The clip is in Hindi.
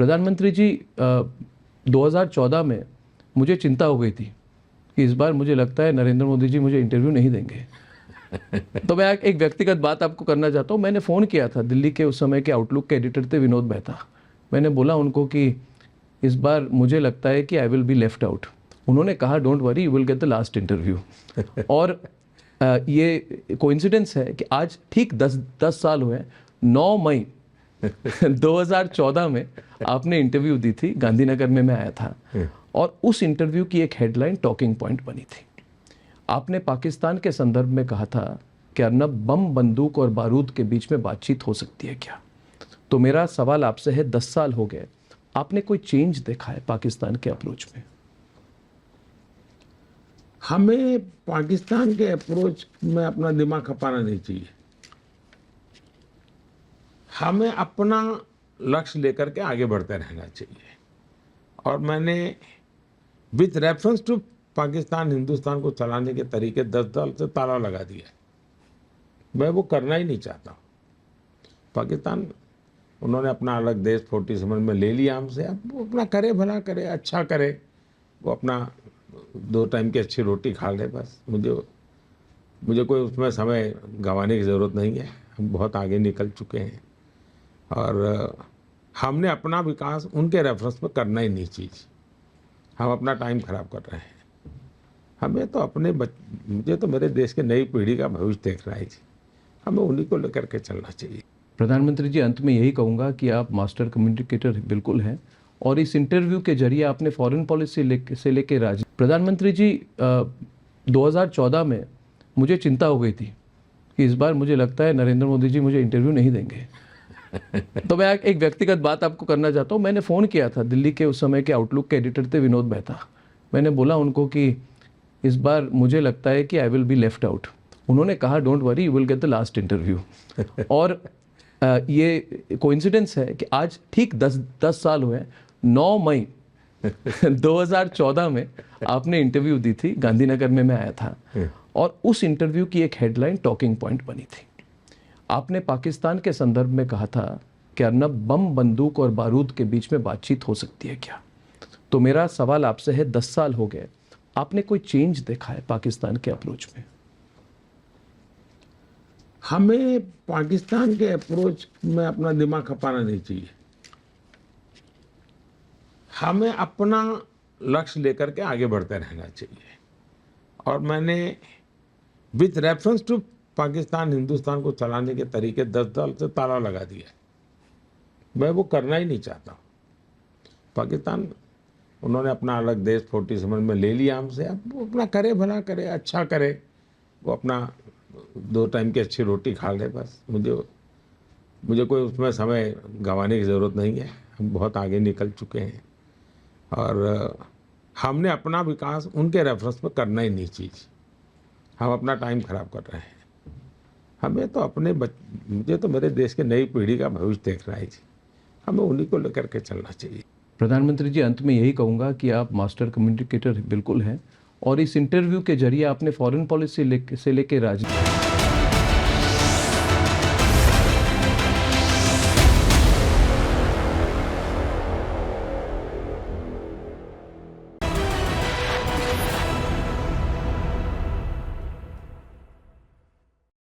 प्रधानमंत्री जी 2014 में मुझे चिंता हो गई थी कि इस बार मुझे लगता है नरेंद्र मोदी जी मुझे इंटरव्यू नहीं देंगे। तो मैं एक व्यक्तिगत बात आपको करना चाहता हूँ। मैंने फ़ोन किया था दिल्ली के उस समय के आउटलुक के एडिटर थे विनोद मेहता। मैंने बोला उनको कि इस बार मुझे लगता है कि I will be left out. उन्होंने कहा don't worry you will get the last interview. और ये कोइंसिडेंस है कि आज ठीक 10 साल हुए, 9 मई 2014 में आपने इंटरव्यू दी थी, गांधीनगर में मैं आया था और उस इंटरव्यू की एक हेडलाइन टॉकिंग पॉइंट बनी थी। आपने पाकिस्तान के संदर्भ में कहा था कि अर्नब बम, बंदूक और बारूद के बीच में बातचीत हो सकती है क्या? तो मेरा सवाल आपसे है, 10 साल हो गए, आपने कोई चेंज देखा है पाकिस्तान के अप्रोच में? हमें पाकिस्तान के अप्रोच में अपना दिमाग खपाना नहीं चाहिए। हमें अपना लक्ष्य लेकर के आगे बढ़ते रहना चाहिए। और मैंने with reference to Pakistan Hindustan को चलाने के तरीके 10 साल से ताला लगा दिया है। मैं वो करना ही नहीं चाहता। पाकिस्तान, उन्होंने अपना अलग देश 47 में ले लिया हमसे। अब वो अपना करे, भला करे, अच्छा करे, वो अपना 2 टाइम की अच्छी रोटी खा ले, बस। मुझे कोई उसमें समय गंवाने की ज़रूरत नहीं है। हम बहुत आगे निकल चुके हैं और हमने अपना विकास उनके रेफरेंस में करना ही नहीं चीज़। हम अपना टाइम खराब कर रहे हैं। हमें तो मुझे तो मेरे देश के नई पीढ़ी का भविष्य देख रहा है जी। हमें उन्हीं को लेकर के चलना चाहिए। प्रधानमंत्री जी, अंत में यही कहूँगा कि आप मास्टर कम्युनिकेटर बिल्कुल हैं और इस इंटरव्यू के जरिए आपने फॉरेन पॉलिसी से लेके प्रधानमंत्री जी 2014 में मुझे चिंता हो गई थी कि इस बार मुझे लगता है नरेंद्र मोदी जी मुझे इंटरव्यू नहीं देंगे। तो मैं एक व्यक्तिगत बात आपको करना चाहता हूँ। मैंने फ़ोन किया था दिल्ली के उस समय के आउटलुक के एडिटर थे विनोद मेहता। मैंने बोला उनको कि इस बार मुझे लगता है कि I will be left out. उन्होंने कहा don't worry you will get the last interview. और ये कोइंसिडेंस है कि आज ठीक 10 साल हुए, 9 मई 2014 में आपने इंटरव्यू दी थी, गांधीनगर में मैं आया था और उस इंटरव्यू की एक हेडलाइन टॉकिंग पॉइंट बनी थी। आपने पाकिस्तान के संदर्भ में कहा था कि अर्नब बम, बंदूक और बारूद के बीच में बातचीत हो सकती है क्या? तो मेरा सवाल आपसे है, 10 साल हो गए, आपने कोई चेंज देखा है पाकिस्तान के अप्रोच में? हमें पाकिस्तान के अप्रोच में अपना दिमाग खपाना नहीं चाहिए। हमें अपना लक्ष्य लेकर के आगे बढ़ते रहना चाहिए। और मैंने with reference to Pakistan Hindustan को चलाने के तरीके 10 साल से ताला लगा दिया है। मैं वो करना ही नहीं चाहता। पाकिस्तान, उन्होंने अपना अलग देश 47 में ले लिया हमसे। अब वो अपना करे, भला करे, अच्छा करे, वो अपना 2 टाइम की अच्छी रोटी खा ले, बस। मुझे कोई उसमें समय गंवाने की ज़रूरत नहीं है। हम बहुत आगे निकल चुके हैं और हमने अपना विकास उनके रेफरेंस में करना ही नहीं चीज़। हम अपना टाइम खराब कर रहे हैं। हमें तो मुझे तो मेरे देश के नई पीढ़ी का भविष्य देख रहा है जी। हमें उन्हीं को लेकर के चलना चाहिए। प्रधानमंत्री जी, अंत में यही कहूँगा कि आप मास्टर कम्युनिकेटर बिल्कुल हैं और इस इंटरव्यू के जरिए आपने फॉरेन पॉलिसी से लेके